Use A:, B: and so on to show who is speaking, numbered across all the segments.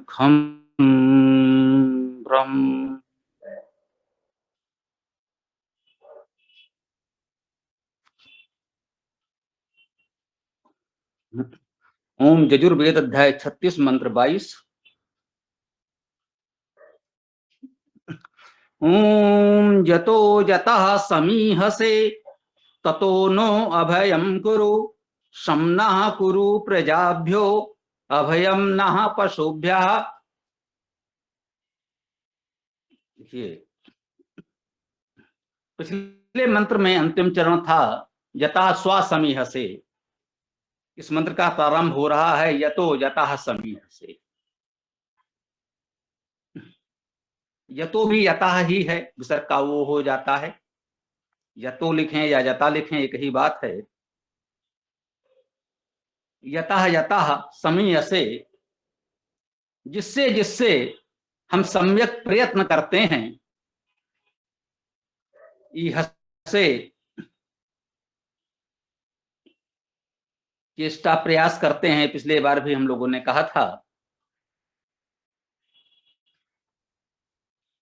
A: खं ब्रह्म। ओम यजुर्वेद अध्याय 36 मंत्र 22। ओम यतो यतः समीहसे ततो नो अभयं कुरु शं नः कुरु प्रजाभ्यो अभयं नः पशुभ्यः। देखिए, पिछले मंत्र में अंतिम चरण था यथा स्वा समीहसे। इस मंत्र का प्रारंभ हो रहा है यतो यतः समीहसे। यतो भी यतः ही है, विसर्ग का वो हो जाता है। यतो लिखें या यता लिखें एक ही बात है। यतः यतः समीहसे, जिससे जिससे हम सम्यक प्रयत्न करते हैं। ईहसे चेष्टा प्रयास करते हैं, पिछले बार भी हम लोगों ने कहा था।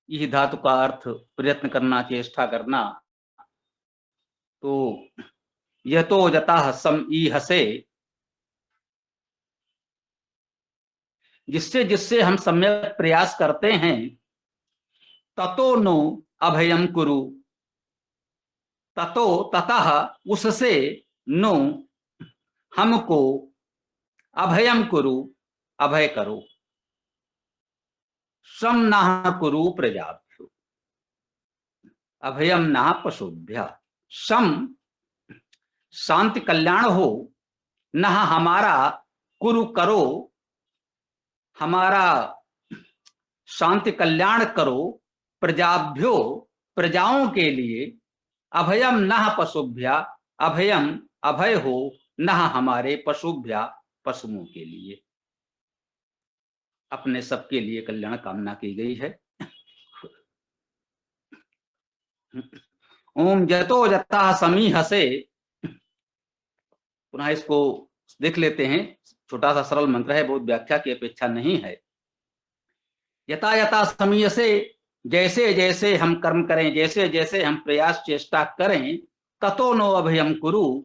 A: यह धातु का अर्थ प्रयत्न करना, चेष्टा करना। तो यतो यतः समीहसे, जिससे जिससे हम सम्यक प्रयास करते हैं। ततो नो अभयम कुरु, ततो ततः उससे, नो हमको, अभयम कुरु अभय करो, शम नः कुरु प्रजाभ्यो अभयम नः पशुभ्य। शम शांति कल्याण हो, नः हमारा, कुरु करो हमारा, शांति कल्याण करो, प्रजाभ्यो प्रजाओं के लिए, अभयम नः पशुभ्या अभयम अभय हो, नः हमारे पशुभ्या पशुओं के लिए। अपने सबके लिए कल्याण कामना की गई है। ओम जतो जता समीहसे, पुनः इसको देख लेते हैं। छोटा सा सरल मंत्र है, बहुत व्याख्या की अपेक्षा नहीं है। यथा यथा समीहसे, जैसे जैसे हम कर्म करें, जैसे जैसे हम प्रयास चेष्टा करें। ततो नो अभयम कुरु,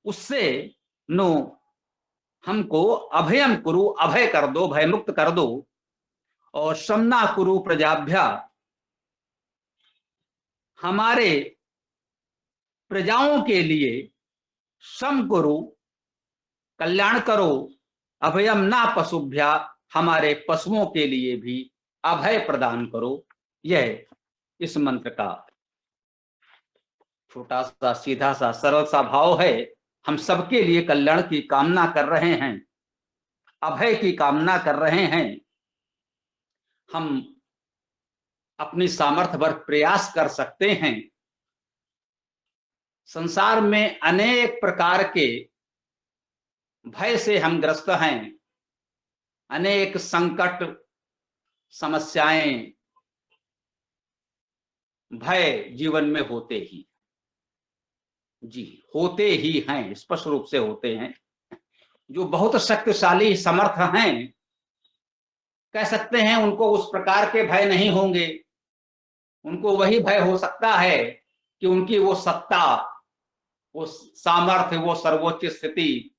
A: उससे नो हमको, अभयम कुरु अभय कर दो, भय मुक्त कर दो। और शमना कुरु प्रजाभ्या, हमारे प्रजाओं के लिए, शम कुरु कल्याण करो, अभयम ना पशुभ्या हमारे पशुओं के लिए भी अभय प्रदान करो। यह इस मंत्र का छोटा सा सीधा सा सरल सा भाव है। हम सबके लिए कल्याण की कामना कर रहे हैं, अभय की कामना कर रहे हैं। हम अपनी सामर्थ्य भर प्रयास कर सकते हैं। संसार में अनेक प्रकार के भय से हम ग्रस्त हैं। अनेक संकट, समस्याएं, भय जीवन में होते ही जी होते ही हैं, स्पष्ट रूप से होते हैं। जो बहुत शक्तिशाली समर्थ हैं, कह सकते हैं उनको उस प्रकार के भय नहीं होंगे। उनको वही भय हो सकता है कि उनकी वो सत्ता, वो सामर्थ्य, वो सर्वोच्च स्थिति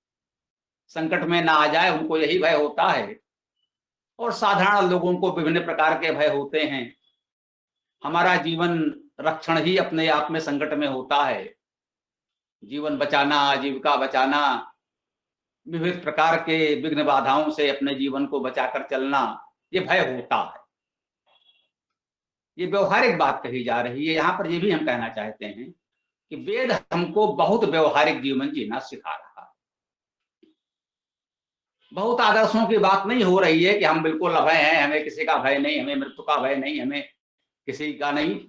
A: संकट में ना आ जाए, उनको यही भय होता है। और साधारण लोगों को विभिन्न प्रकार के भय होते हैं। हमारा जीवन रक्षण ही अपने आप में संकट में होता है। जीवन बचाना, आजीविका बचाना, विविध प्रकार के विघ्न बाधाओं से अपने जीवन को बचाकर चलना, ये भय होता है। ये व्यवहारिक बात कही जा रही है। यहां पर ये भी हम कहना चाहते हैं कि वेद हमको बहुत व्यवहारिक जीवन जीना सिखा रहा है। बहुत आदर्शों की बात नहीं हो रही है कि हम बिल्कुल अभय हैं, हमें किसी का भय नहीं, हमें मृत्यु का भय नहीं, हमें किसी का नहीं।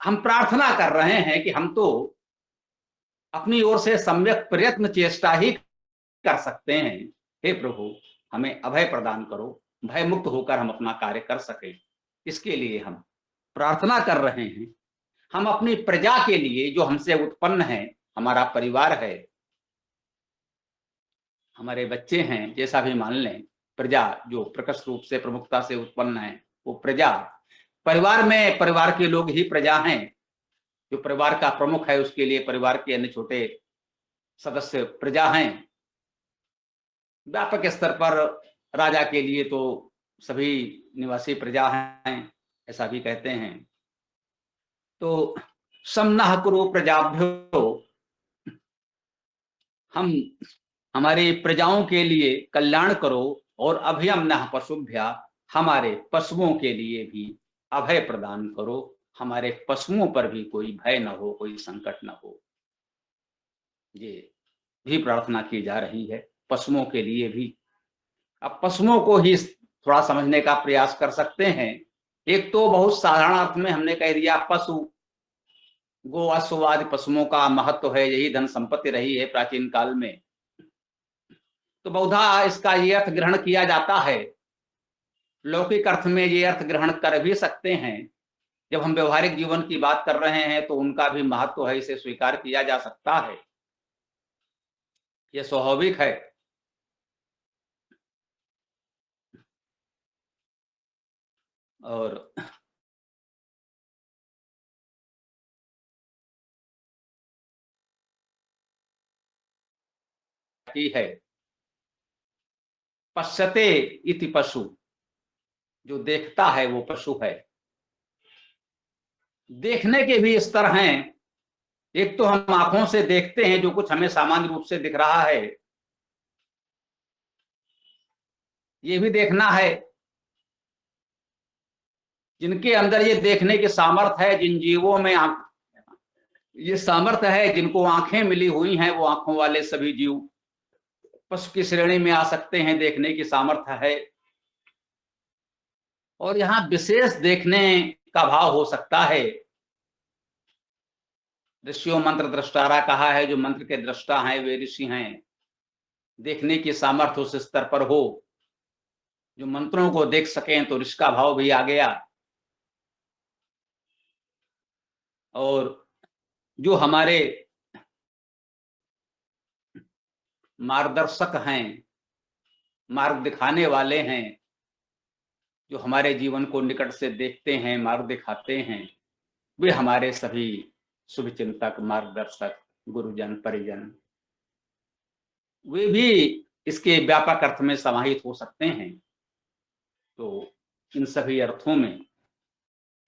A: हम प्रार्थना कर रहे हैं कि हम तो अपनी ओर से सम्यक प्रयत्न चेष्टा ही कर सकते हैं। हे प्रभु, हमें अभय प्रदान करो, भय मुक्त होकर हम अपना कार्य कर सके। इसके लिए हम प्रार्थना कर रहे हैं। हम अपनी प्रजा के लिए, जो हमसे उत्पन्न है, हमारा परिवार है, हमारे बच्चे हैं, जैसा भी मान लें, प्रजा जो प्रकट रूप से प्रमुखता से उत्पन्न है वो प्रजा। परिवार में परिवार के लोग ही प्रजा हैं। जो परिवार का प्रमुख है उसके लिए परिवार के अन्य छोटे सदस्य प्रजा हैं। व्यापक स्तर पर राजा के लिए तो सभी निवासी प्रजा हैं, ऐसा भी कहते हैं। तो समनः कुरु प्रजाभ्यो, हम हमारी प्रजाओं के लिए कल्याण करो, और अभयम नः पशुभ्या, हमारे पशुओं के लिए भी अभय प्रदान करो। हमारे पशुओं पर भी कोई भय न हो, कोई संकट न हो, ये भी प्रार्थना की जा रही है पशुओं के लिए भी। अब पशुओं को ही थोड़ा समझने का प्रयास कर सकते हैं। एक तो बहुत साधारण अर्थ में हमने कह दिया पशु, गो अश्व आदि पशुओं का महत्व है, यही धन संपत्ति रही है प्राचीन काल में। तो बहुधा इसका ये अर्थ ग्रहण किया जाता है, लौकिक अर्थ में ये अर्थ ग्रहण कर भी सकते हैं। जब हम व्यवहारिक जीवन की बात कर रहे हैं तो उनका भी महत्व है, इसे स्वीकार किया जा सकता है, ये स्वाभाविक है। और की है पश्यते इति पशु, जो देखता है वो पशु है। देखने के भी स्तर हैं। एक तो हम आंखों से देखते हैं जो कुछ हमें सामान्य रूप से दिख रहा है, ये भी देखना है। जिनके अंदर ये देखने की सामर्थ्य है, जिन जीवों में ये सामर्थ्य है, जिनको आंखें मिली हुई हैं, वो आंखों वाले सभी जीव पशु की श्रेणी में आ सकते हैं, देखने की सामर्थ्य है। और यहाँ विशेष देखने का भाव हो सकता है। ऋषियों मंत्र दृष्टारा कहा है, जो मंत्र के दृष्टा हैं वे ऋषि हैं। देखने की सामर्थ्य उस स्तर पर हो, जो मंत्रों को देख सकें, तो ऋषि का भाव भी आ गया। और जो हमारे मार्गदर्शक हैं, मार्ग दिखाने वाले हैं, जो हमारे जीवन को निकट से देखते हैं, मार्ग दिखाते हैं, वे हमारे सभी शुभचिंतक, मार्गदर्शक, गुरुजन, परिजन, वे भी इसके व्यापक अर्थ में समाहित हो सकते हैं। तो इन सभी अर्थों में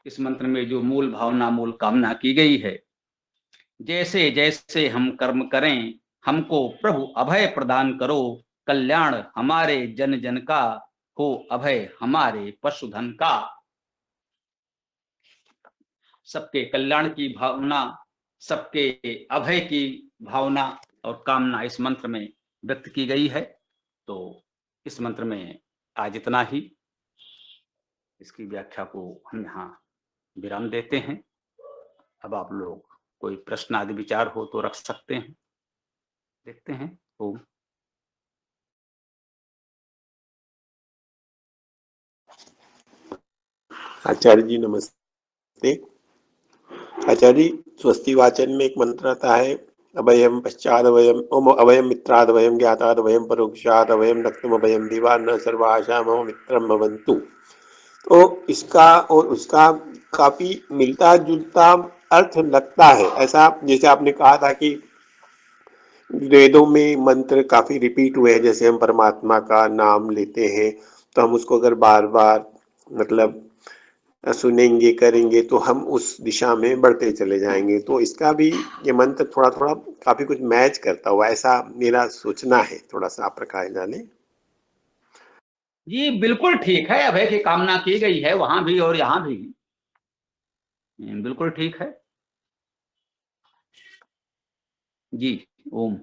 A: इस मंत्र में जो मूल भावना, मूल कामना की गई है, जैसे जैसे हम कर्म करें, हमको प्रभु अभय प्रदान करो, कल्याण हमारे जन जन का हो, अभय हमारे पशुधन का। सबके कल्याण की भावना, सबके अभय की भावना और कामना इस मंत्र में व्यक्त की गई है। तो इस मंत्र में आज इतना ही। इसकी व्याख्या को हम यहाँ विराम देते हैं। अब आप लोग कोई प्रश्न आदि विचार हो तो रख सकते हैं, देखते हैं। ओम।
B: आचार्य जी नमस्ते। आचार्य जी, स्वस्ति वाचन में एक मंत्र आता है, अभयम पश्चाद अभयम, ओम अभयम मित्राद अभयम ज्ञाताद अभयम परोक्षाद अभयम रक्तम अभयम दिवा न सर्वाशा मम मित्रम भवन्तु। तो इसका और उसका काफी मिलता जुलता अर्थ लगता है। ऐसा जैसे आपने कहा था कि वेदों में मंत्र काफी रिपीट हुए हैं, जैसे हम परमात्मा का नाम लेते हैं तो हम उसको अगर बार बार मतलब सुनेंगे, करेंगे, तो हम उस दिशा में बढ़ते चले जाएंगे। तो इसका भी ये मंत्र थोड़ा थोड़ा काफी कुछ मैच करता हुआ, ऐसा मेरा सोचना है। थोड़ा सा आप प्रकाश डालें।
A: जी बिल्कुल ठीक है, अभय की कामना की गई है वहां भी और यहाँ भी। बिल्कुल ठीक है। जी। ओम।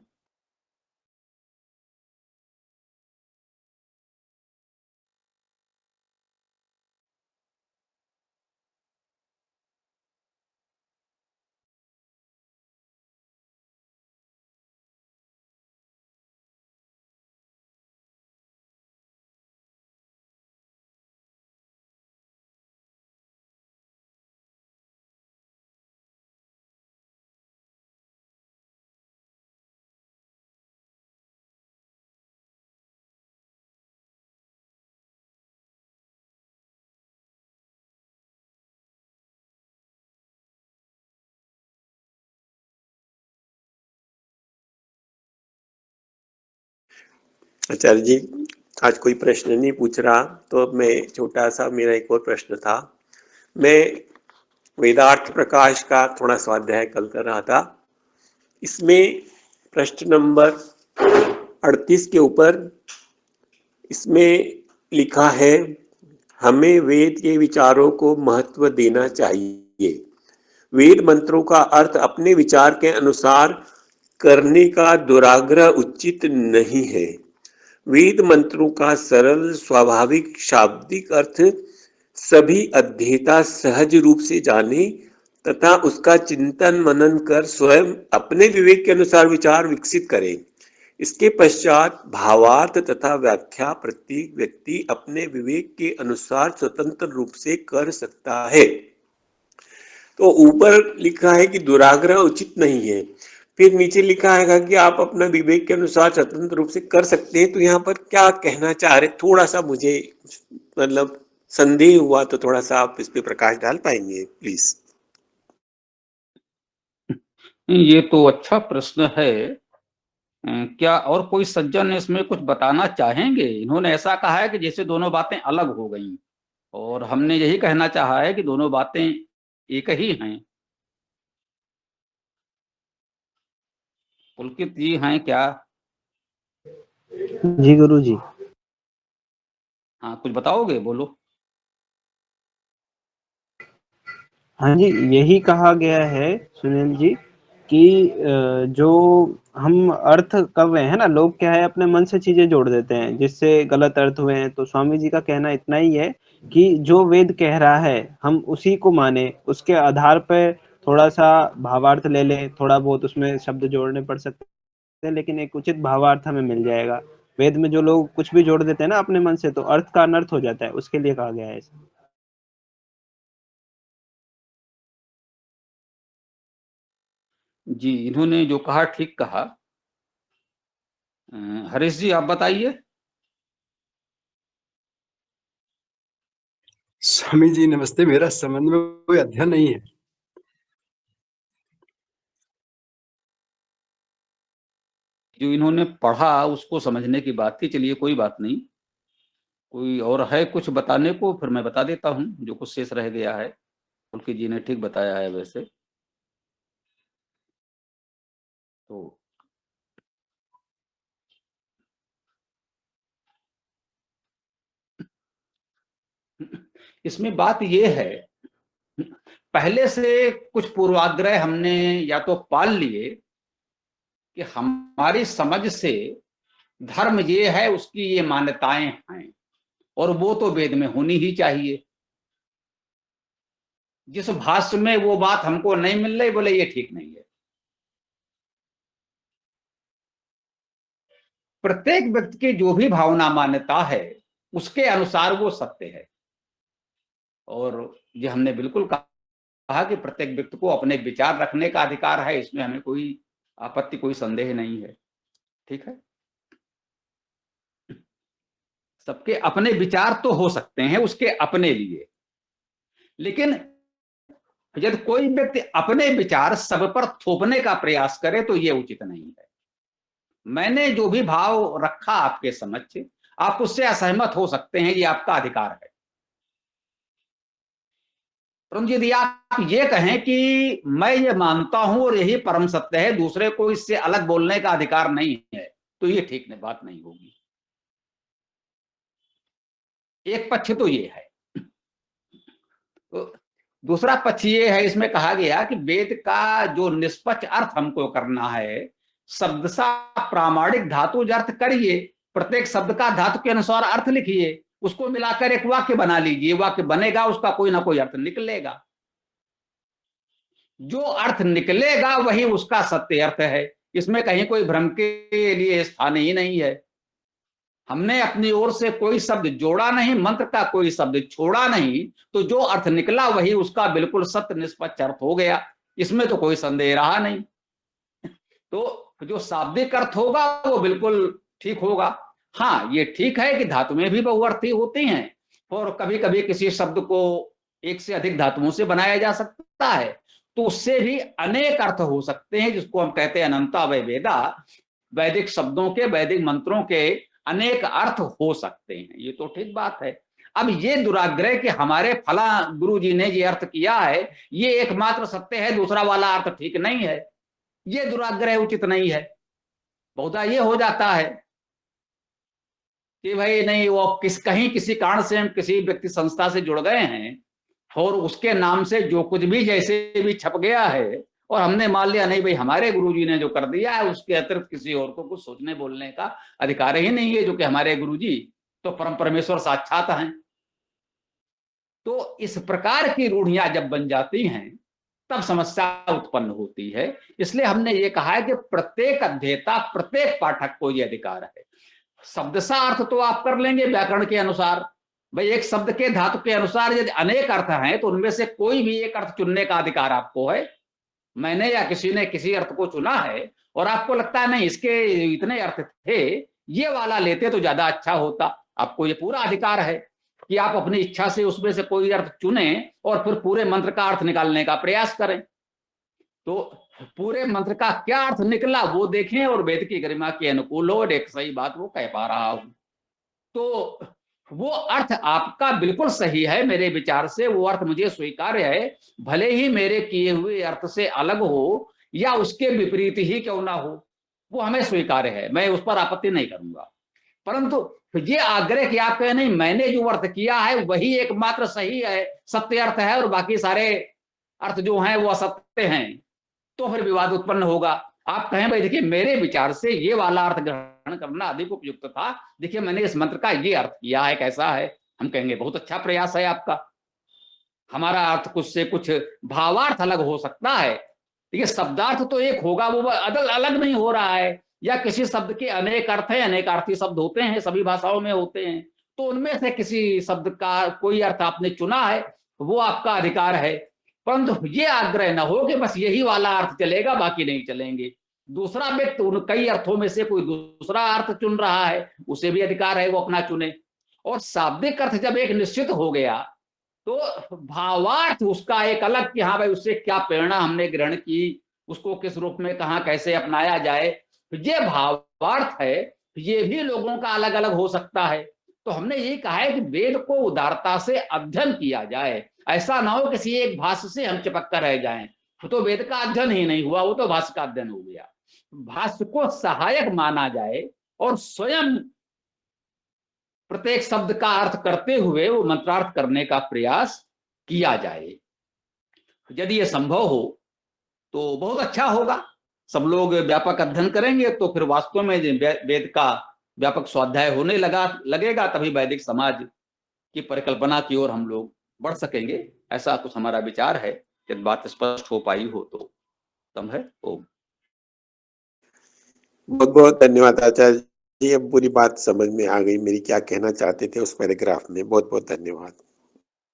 B: आचार्य जी, आज कोई प्रश्न नहीं पूछ रहा, तो अब मैं छोटा सा, मेरा एक और प्रश्न था। मैं वेदार्थ प्रकाश का थोड़ा स्वाध्याय कल कर रहा था। इसमें प्रश्न नंबर 38 के ऊपर इसमें लिखा है, हमें वेद के विचारों को महत्व देना चाहिए। वेद मंत्रों का अर्थ अपने विचार के अनुसार करने का दुराग्रह उचित नहीं है। वेद मंत्रों का सरल स्वाभाविक शाब्दिक अर्थ सभी अध्येता सहज रूप से जाने तथा उसका चिंतन मनन कर स्वयं अपने विवेक के अनुसार विचार विकसित करें। इसके पश्चात भावार्थ तथा व्याख्या प्रत्येक व्यक्ति अपने विवेक के अनुसार स्वतंत्र रूप से कर सकता है। तो ऊपर लिखा है कि दुराग्रह उचित नहीं है, फिर नीचे लिखा है कि आप अपना विवेक के अनुसार स्वतंत्र रूप से कर सकते हैं। तो यहाँ पर क्या कहना चाह रहे, थोड़ा सा मुझे मतलब संदेह हुआ, तो थोड़ा सा आप इस पे प्रकाश डाल पाएंगे प्लीज।
A: ये तो अच्छा प्रश्न है। क्या और कोई सज्जन इसमें कुछ बताना चाहेंगे? इन्होंने ऐसा कहा है कि जैसे दोनों बातें अलग हो गई, और हमने यही कहना चाहा है कि दोनों बातें एक ही हैं। पुलकित जी हैं क्या?
C: जी गुरु जी।
A: हाँ, कुछ बताओगे? बोलो।
C: हाँ जी, यही कहा गया है सुनील जी कि जो हम अर्थ कर रहे हैं ना, लोग क्या है अपने मन से चीजें जोड़ देते हैं जिससे गलत अर्थ हुए हैं। तो स्वामी जी का कहना इतना ही है कि जो वेद कह रहा है हम उसी को माने, उसके आधार पर थोड़ा सा भावार्थ ले लें, थोड़ा बहुत उसमें शब्द जोड़ने पड़ सकते हैं, लेकिन एक उचित भावार्थ हमें मिल जाएगा। वेद में जो लोग कुछ भी जोड़ देते हैं ना अपने मन से, तो अर्थ का अनर्थ हो जाता है, उसके लिए कहा गया है ऐसा।
A: जी, इन्होंने जो कहा ठीक कहा। हरीश जी, आप बताइए।
D: स्वामी जी नमस्ते, मेरा संबंध में कोई अध्ययन नहीं है।
A: जो इन्होंने पढ़ा उसको समझने की बात थी। चलिए, कोई बात नहीं। कोई और है कुछ बताने को? फिर मैं बता देता हूँ जो कुछ शेष रह गया है। पुलकित जी ने ठीक बताया है वैसे तो। इसमें बात यह है, पहले से कुछ पूर्वाग्रह हमने या तो पाल लिए कि हमारी समझ से धर्म ये है, उसकी ये मान्यताएं हैं, और वो तो वेद में होनी ही चाहिए। जिस भाष्य में वो बात हमको नहीं मिल रही, बोले ये ठीक नहीं है। प्रत्येक व्यक्ति की जो भी भावना मान्यता है उसके अनुसार वो सत्य है। और ये हमने बिल्कुल कहा कि प्रत्येक व्यक्ति को अपने विचार रखने का अधिकार है, इसमें हमें कोई आपत्ति, कोई संदेह नहीं है। ठीक है, सबके अपने विचार तो हो सकते हैं उसके अपने लिए, लेकिन यदि कोई व्यक्ति अपने विचार सब पर थोपने का प्रयास करे तो ये उचित नहीं है। मैंने जो भी भाव रखा आपके समक्ष, आप उससे असहमत हो सकते हैं, ये आपका अधिकार है। परंतु यदि आप ये कहें कि मैं ये मानता हूं और यही परम सत्य है, दूसरे को इससे अलग बोलने का अधिकार नहीं है, तो ये ठीक नहीं, बात नहीं होगी। एक पक्ष तो ये है। तो दूसरा पक्ष ये है, इसमें कहा गया कि वेद का जो निष्पक्ष अर्थ हमको करना है, शब्द सा प्रामाणिक धातु अर्थ करिए, प्रत्येक शब्द का धातु के अनुसार अर्थ लिखिए, उसको मिलाकर एक वाक्य बना लीजिए, वाक्य बनेगा, उसका कोई ना कोई अर्थ निकलेगा। जो अर्थ निकलेगा वही उसका सत्य अर्थ है, इसमें कहीं कोई भ्रम के लिए स्थान ही नहीं है। हमने अपनी ओर से कोई शब्द जोड़ा नहीं, मंत्र का कोई शब्द छोड़ा नहीं, तो जो अर्थ निकला वही उसका बिल्कुल सत्य निष्पक्ष अर्थ हो गया, इसमें तो कोई संदेह रहा नहीं। तो जो शाब्दिक अर्थ होगा वो बिल्कुल ठीक होगा। हाँ, ये ठीक है कि धातुएं भी बहुअर्थी होती हैं, और कभी कभी किसी शब्द को एक से अधिक धातुओं से बनाया जा सकता है, तो उससे भी अनेक अर्थ हो सकते हैं, जिसको हम कहते हैं अनंता वै वेदा। वैदिक शब्दों के, वैदिक मंत्रों के अनेक अर्थ हो सकते हैं, ये तो ठीक बात है। अब ये दुराग्रह कि हमारे फला गुरु जी ने ये अर्थ किया है, ये एकमात्र सत्य है, दूसरा वाला अर्थ ठीक नहीं है, ये दुराग्रह उचित नहीं है। बहुधा ये हो जाता है कि भाई नहीं, वो कहीं किसी कारण से हम किसी व्यक्ति संस्था से जुड़ गए हैं और उसके नाम से जो कुछ भी जैसे भी छप गया है और हमने मान लिया नहीं भाई हमारे गुरुजी ने जो कर दिया है उसके अतिरिक्त किसी और को कुछ सोचने बोलने का अधिकार ही नहीं है, जो कि हमारे गुरुजी तो परम परमेश्वर साक्षात हैं। तो इस प्रकार की रूढ़ियां जब बन जाती हैं तब समस्या उत्पन्न होती है। इसलिए हमने ये कहा है कि प्रत्येक अध्येता, प्रत्येक पाठक को यह अधिकार है। शब्दशः अर्थ तो आप कर लेंगे व्याकरण के अनुसार, भाई एक शब्द के धातु के अनुसार यदि अनेक अर्थ हैं तो उनमें से कोई भी एक अर्थ चुनने का अधिकार आपको है। मैंने या किसी ने किसी अर्थ को चुना है और आपको लगता है नहीं इसके इतने अर्थ थे, ये वाला लेते तो ज्यादा अच्छा होता, आपको ये पूरा अधिकार है कि आप अपनी इच्छा से उसमें से कोई अर्थ चुने और फिर पूरे मंत्र का अर्थ निकालने का प्रयास करें। तो पूरे मंत्र का क्या अर्थ निकला वो देखें और वेद की गरिमा के अनुकूल हो, और एक सही बात वो कह पा रहा हूं तो वो अर्थ आपका बिल्कुल सही है मेरे विचार से, वो अर्थ मुझे स्वीकार्य है, भले ही मेरे किए हुए अर्थ से अलग हो या उसके विपरीत ही क्यों ना हो, वो हमें स्वीकार्य है, मैं उस पर आपत्ति नहीं करूंगा। परंतु ये आग्रह कि आप कहें नहीं मैंने जो अर्थ किया है वही एकमात्र सही है, सत्य अर्थ है और बाकी सारे अर्थ जो हैं वो असत्य हैं, तो फिर विवाद उत्पन्न होगा। आप कहें भाई देखिए मेरे विचार से ये वाला अर्थ ग्रहण करना अधिक उपयुक्त था, देखिए मैंने इस मंत्र का ये अर्थ किया है, कैसा है? हम कहेंगे बहुत अच्छा प्रयास है आपका, हमारा अर्थ कुछ से कुछ भावार्थ अलग हो सकता है, देखिए शब्दार्थ तो एक होगा, वो अलग नहीं हो रहा है। या किसी शब्द के अनेक अर्थ हैं, अनेकार्थी शब्द होते हैं, सभी भाषाओं में होते हैं, तो उनमें से किसी शब्द का कोई अर्थ आपने चुना है, वो आपका अधिकार है। परंतु ये आग्रह ना हो कि बस यही वाला अर्थ चलेगा बाकी नहीं चलेंगे। दूसरा व्यक्ति उन कई अर्थों में से कोई दूसरा अर्थ चुन रहा है, उसे भी अधिकार है वो अपना चुने। और शाब्दिक अर्थ जब एक निश्चित हो गया तो भावार्थ उसका एक अलग कि हाँ भाई उससे क्या प्रेरणा हमने ग्रहण की, उसको किस रूप में कहाँ कैसे अपनाया जाए, ये भावार्थ है, ये भी लोगों का अलग अलग हो सकता है। तो हमने ये कहा है कि वेद को उदारता से अध्ययन किया जाए, ऐसा ना हो किसी एक भाष्य से हम चिपक कर रह जाएं, तो वेद का अध्ययन ही नहीं हुआ, वो तो भाष्य का अध्ययन हो गया। भाष्य को सहायक माना जाए और स्वयं प्रत्येक शब्द का अर्थ करते हुए वो मंत्रार्थ करने का प्रयास किया जाए। यदि ये संभव हो तो बहुत अच्छा होगा, सब लोग व्यापक अध्ययन करेंगे तो फिर वास्तव में वेद का व्यापक स्वाध्याय होने लगेगा, तभी वैदिक समाज की परिकल्पना की ओर हम लोग बढ़ सकेंगे। ऐसा कुछ हमारा विचार है, यदि बात स्पष्ट हो पाई हो तो तम है। ओम।
B: बहुत बहुत धन्यवाद आचार्य जी, अब पूरी बात समझ में आ गई मेरी क्या कहना चाहते थे उस पैराग्राफ में। बहुत बहुत धन्यवाद।